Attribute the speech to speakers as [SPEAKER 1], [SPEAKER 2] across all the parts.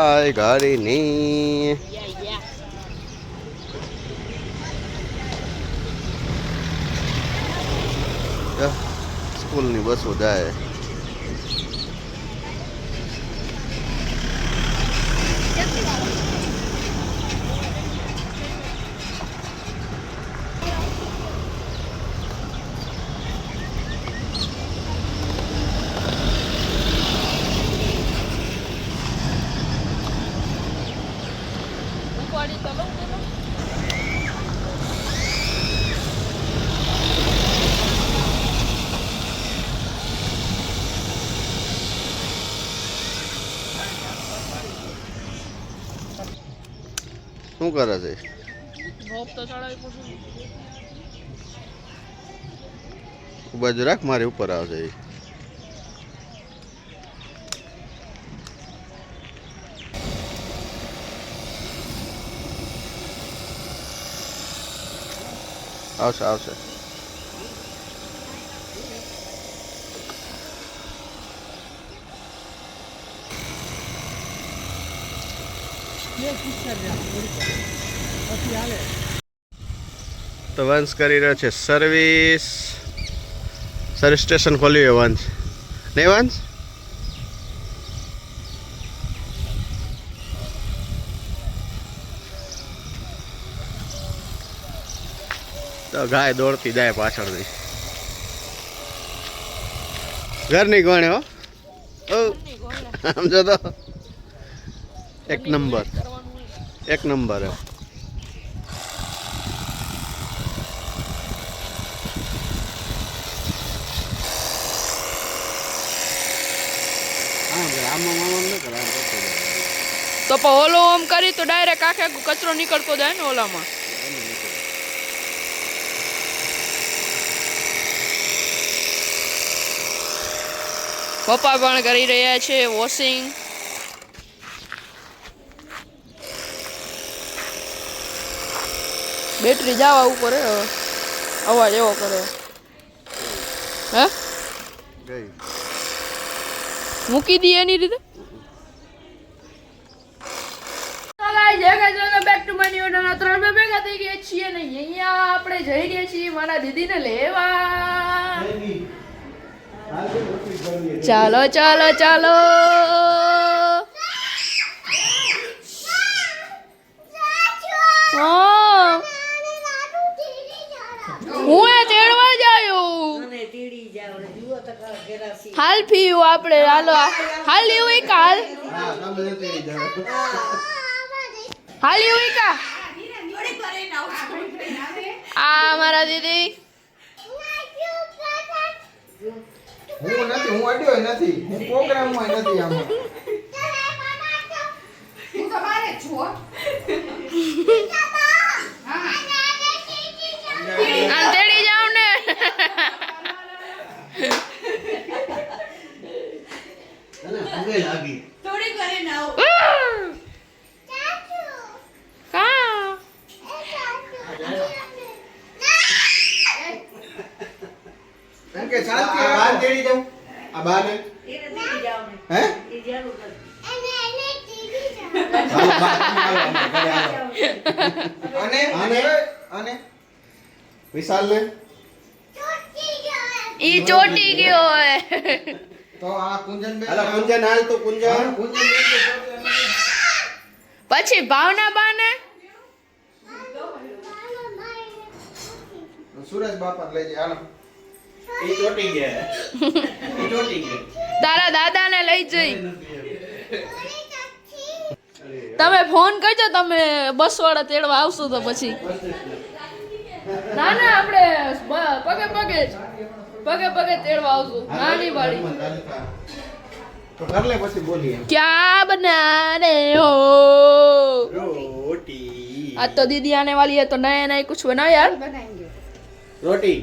[SPEAKER 1] જાય ગાડીની. સ્કૂલની બસો જાય. શું કરે છે? બાજુ રાખ, મારી ઉપર આવશે. આવશે આવશે. તો વંશ કરી રહ્યો છે સર્વિસ. સર્વિસ સ્ટેશન ખોલ્યું વંશ, નહીં વંશ? તો ગાય દોડતી જાય પાછળથી. ઘરની ગણે હો, સમજો તો. એક નંબર, એક નંબર.
[SPEAKER 2] તો ઓલો આમ કરી તો ડાયરેક્ટ આખે કચરો નીકળતો જાય ને ઓલામાં. પપ્પા પણ કરી રહ્યા છે વોશિંગ. બેટરી જવા ઉપર અવાજ એવો કરે. હે મૂકી દઈએ એની રીતે. બેક ટુ માય ન્યુ ત્રણ ભેગા થઈ ગયા છીએ ને અહીંયા આપણે જઈ રહ્યા છીએ મારા દીદીને લેવા. ચાલો ચાલો ચાલો. હું તેડવા જાયું. હાલ પીયું આપણે. હાલો હાલ એવું કાલ હાલ એવું કા. આ મારા દીદી
[SPEAKER 3] હું નથી, હું અડ્યો નથી, હું પ્રોગ્રામમાં નથી. આમાં હું તો બારે છું.
[SPEAKER 2] આ તેડી જાવ ને.
[SPEAKER 1] ભૂગે લાગી
[SPEAKER 2] થોડી કરે ના
[SPEAKER 3] કે શાંતિ આ બાર તેડી જાઉં. આ બાર ને
[SPEAKER 4] એને તેડી જાવ ને.
[SPEAKER 3] હે
[SPEAKER 4] એ જાનું કર.
[SPEAKER 3] અને અને વિશાલ ને
[SPEAKER 2] ઈ ચોટી ગયો હે.
[SPEAKER 3] તો આ કુંજન બે.
[SPEAKER 1] હાલો કુંજન હાલ. તો કુંજન
[SPEAKER 2] પછી ભાવના બાને
[SPEAKER 3] સુરેશ બાપા લઈ જાય. હાલો
[SPEAKER 1] એ ચોટી ગયા. એ ચોટી ગયા.
[SPEAKER 2] તારા દાદાને લઈ જઈ. તમે ફોન કરજો, તમે બસ વાળા તેડવા આવશો તો પછી. ના ના આપણે પગે પગે પગે તેડવા આવશું. નાની વાળી
[SPEAKER 3] તો કર લે પછી બોલીએ.
[SPEAKER 2] ક્યાં બના રે હો
[SPEAKER 1] रोटी
[SPEAKER 2] आज तो दीदी आने वाली है तो नया नया कुछ बनाओ यार.
[SPEAKER 4] બનાएंगे.
[SPEAKER 1] रोटी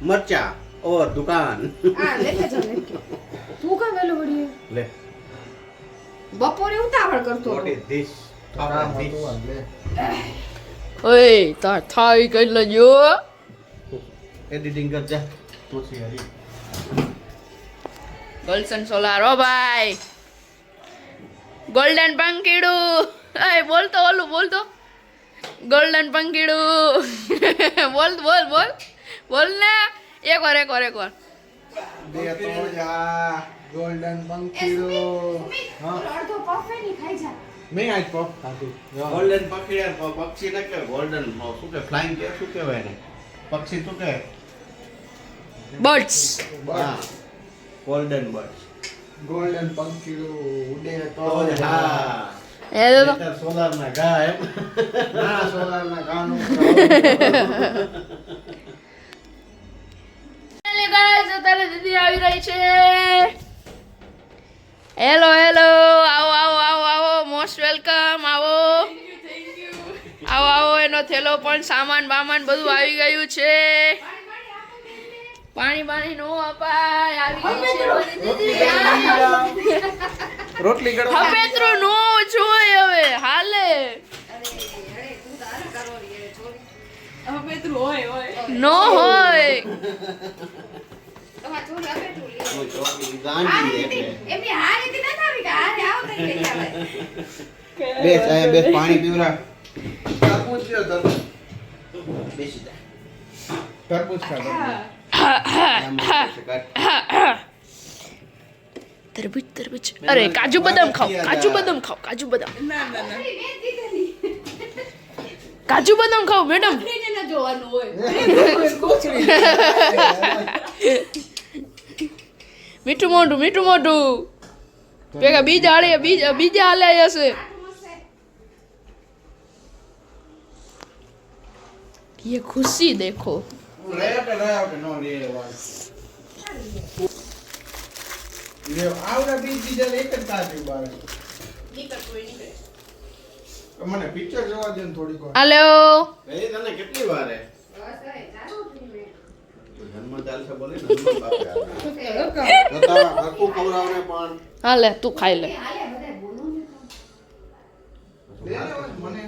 [SPEAKER 1] मरचा और दुकान
[SPEAKER 4] હા લેકે જાઓ લેકે. તું કા વેલો વળી
[SPEAKER 1] ले
[SPEAKER 4] બપોરે ઉતાવળ કરતો
[SPEAKER 1] व्हाट इज दिस
[SPEAKER 3] કામ હતું આ લે.
[SPEAKER 2] ओए तार थाई कर लजो.
[SPEAKER 1] एडिटिंग कर जा तो सी हरी
[SPEAKER 2] ગર્લ્સ એન્ડ સોલાર ઓ ભાઈ ગોલ્ડન પંખીડું એ બોલતો ઓલું બોલતો ગોલ્ડન પંખીડું બોલ બોલ બોલ બોલ ને એકવાર
[SPEAKER 3] બે તો જા ગોલ્ડન પંખીડો હા
[SPEAKER 4] અડધો પફે ની ખાઈ જા.
[SPEAKER 3] મેં આજ પફ ખાધું
[SPEAKER 1] ગોલ્ડન પક્ષી પક્ષી ને કે ગોલ્ડન શું કે ફ્લાઇંગ કે શું કહેવાય ને પક્ષી શું કે
[SPEAKER 2] બર્ડ્સ
[SPEAKER 1] હા ગોલ્ડન બર્ડ
[SPEAKER 3] ગોલ્ડન પંખીડો ઉડે તો
[SPEAKER 1] હા
[SPEAKER 2] એ તો
[SPEAKER 1] સોલાર ના ગા એમ
[SPEAKER 3] ના સોલાર ના ગાનું
[SPEAKER 2] ગાઈસ અત્યારે દીદી આવી રહી છે હેલો હેલો આવો આવો આવો આવો મોસ્ટ વેલકમ આવો આવો આવો એનો થેલો પણ સામાન બામાન બધું આવી ગયું છે પાણી પાણી નો અપાય આવી ગઈ છે દીદી
[SPEAKER 3] રોટલી કડવા
[SPEAKER 2] હપેત્રું નો જોય હવે હાલે
[SPEAKER 4] અરે તું તાર કરો રે છોરી.
[SPEAKER 2] નો હોય
[SPEAKER 4] તમાર છોરી આપે તું લે.
[SPEAKER 1] કોઈ ચોકી
[SPEAKER 4] આ
[SPEAKER 1] ગાંડી
[SPEAKER 4] રીતે
[SPEAKER 1] એટલે
[SPEAKER 4] એમની આ રીતે ન થાવી કે આરે આવ તઈ કે આવે.
[SPEAKER 1] બેસ આયા બેસ પાણી પીવરા
[SPEAKER 3] તરબૂચ લ્યો તરબૂચ
[SPEAKER 1] બેસી જા
[SPEAKER 3] તરબૂચ ખાધો
[SPEAKER 1] આમ બેસે કાટ
[SPEAKER 2] તરબૂચ તરબૂચ અરે કાજુ બદામ ખાઓ કાજુ બદામ ખાઓ કાજુ બદામ
[SPEAKER 4] છોરી મેં દીધેલી.
[SPEAKER 2] કાજુ બદામ ખાઓ મેડમ
[SPEAKER 4] એને ન જોવાનું હોય.
[SPEAKER 2] મીઠું મોઢું ભેગા બીજા હાલે બીજા હાલે હશે ये खुशी देखो
[SPEAKER 3] રહ્યા કે નો રે વાત લે આવડા બીજ બીજા એક જ કાઢ્યું બાર મને પિક્ચર જોવા દે ને થોડીક વાર
[SPEAKER 2] हेलो
[SPEAKER 1] એ તને કેટલી વાર હે
[SPEAKER 4] બસ હવે ચાલુ જ નહીં.
[SPEAKER 1] જન્મ ચાલશે બોલે ને હનુમાન બાપે આવે બતાવા હરકું ખવડાવને પણ
[SPEAKER 2] हाँ ले तू खाई ले
[SPEAKER 4] હાલે બધાય બોલો ને તો.
[SPEAKER 3] લે લે મને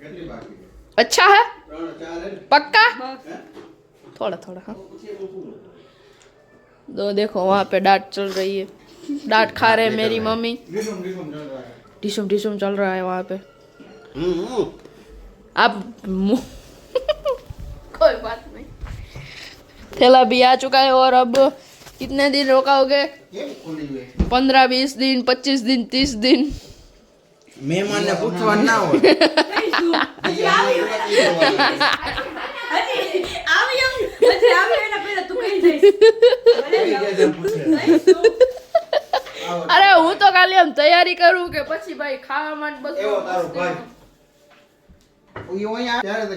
[SPEAKER 1] કેટલી બાકી છે
[SPEAKER 2] अच्छा है
[SPEAKER 1] 3 4 હે
[SPEAKER 2] पक्का
[SPEAKER 1] હે
[SPEAKER 2] थोड़ा थोड़ा हाँ
[SPEAKER 1] પછી એવું શું
[SPEAKER 2] दो देखो वहाँ पे डांट चल रही है डांट खा रहे हैं मेरी मम्मी
[SPEAKER 3] રીસમ રીસમ જલ રહા હે
[SPEAKER 2] डिशुम डिशुम चल रहा है वहाँ पे
[SPEAKER 1] હમ
[SPEAKER 2] आप कोई बात नहीं थैला भी आ चुका है और अब कितने दिन रोकाओगे
[SPEAKER 3] કેમ ખુલી હોય
[SPEAKER 2] 15-20 दिन 25 दिन 30 दिन
[SPEAKER 3] મહેમાનને પૂછવા ના હોય
[SPEAKER 4] હજી આવી એમ હજી આવી એના પહેલા તું કઈ જઈશ.
[SPEAKER 2] અરે હું તો ખાલી આમ તૈયારી કરું કે પછી ભાઈ ખાવા માટે
[SPEAKER 1] એવો તારો
[SPEAKER 2] બધું
[SPEAKER 1] ભાઈ
[SPEAKER 3] ઈ ઓય ત્યારે તો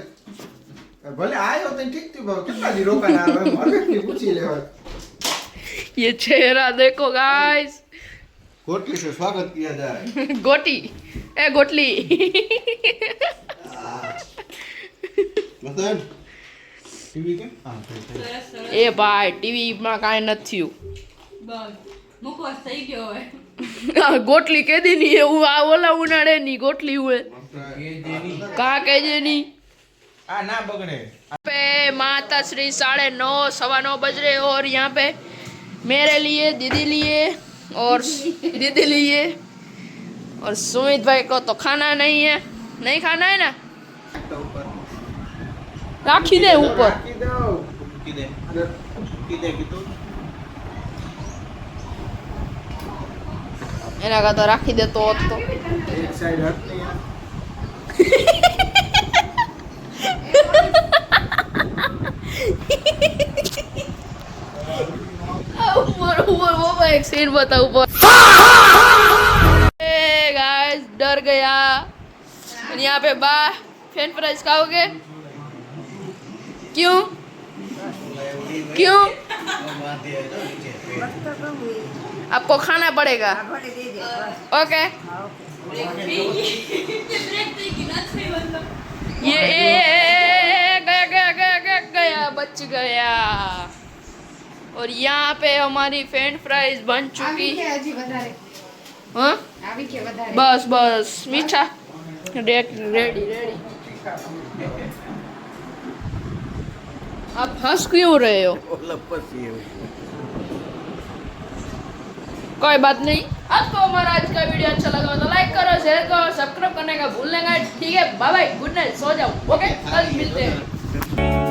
[SPEAKER 3] ભલે આયો તો ઠીક થયું ભાવ કેટલા દી રોકાના આવે માર્કેટથી પૂછી લેવા
[SPEAKER 2] ये चेहरा देखो गाइस
[SPEAKER 1] કોટલી से स्वागत किया जाए
[SPEAKER 2] गोटी ए गोटली
[SPEAKER 1] मतलब
[SPEAKER 3] ટીવી કેમ
[SPEAKER 2] એ ભાઈ ટીવી માં કાંઈ નથી થયું
[SPEAKER 4] મુકવાસ થઈ ગયો હવે.
[SPEAKER 2] આ ગોટલી કેદી ની એવું આ ઓલા ઉનાળે ની ગોટલી हुए कहा कहे नहीं
[SPEAKER 3] આ ના બગડે
[SPEAKER 2] पे माता श्री 9:30 9:15 बज रहे हैं और यहाँ पे मेरे लिए दीदी लिए और दीदी लिए और सुमित भाई को तो खाना नहीं है नहीं खाना है ना राखी दे ऊपर
[SPEAKER 3] રાખી દઉં
[SPEAKER 1] किदे किदे
[SPEAKER 2] એના કરતા રાખી દેતો હોત તો
[SPEAKER 3] એક સાઈડ હટની
[SPEAKER 2] ऊपर ऊपर वो एक सीन बता ऊपर गाइस डर गया और यहाँ पे बा फ्रेंच फ्राइज खाओगे क्यों क्यों आपको खाना पड़ेगा ओके ये गया गया गया गया गया बच गया और यहाँ पे हमारी फ्रेंच फ्राइज बन
[SPEAKER 4] આવી
[SPEAKER 2] चुकी
[SPEAKER 4] કે હજી વધારે
[SPEAKER 2] हाँ
[SPEAKER 4] આવી કે વધારે
[SPEAKER 2] बस बस मीठा रेडी रेडी आप हंस क्यों रहे हो कोई बात नहीं। आपको हमारा आज का वीडियो अच्छा लगा हो तो लाइक करो, शेयर करो, सब्सक्राइब करने का भूलने का। ठीक है, बाय बाय, गुड नाइट, सो जाओ। ओके, कल मिलते हैं।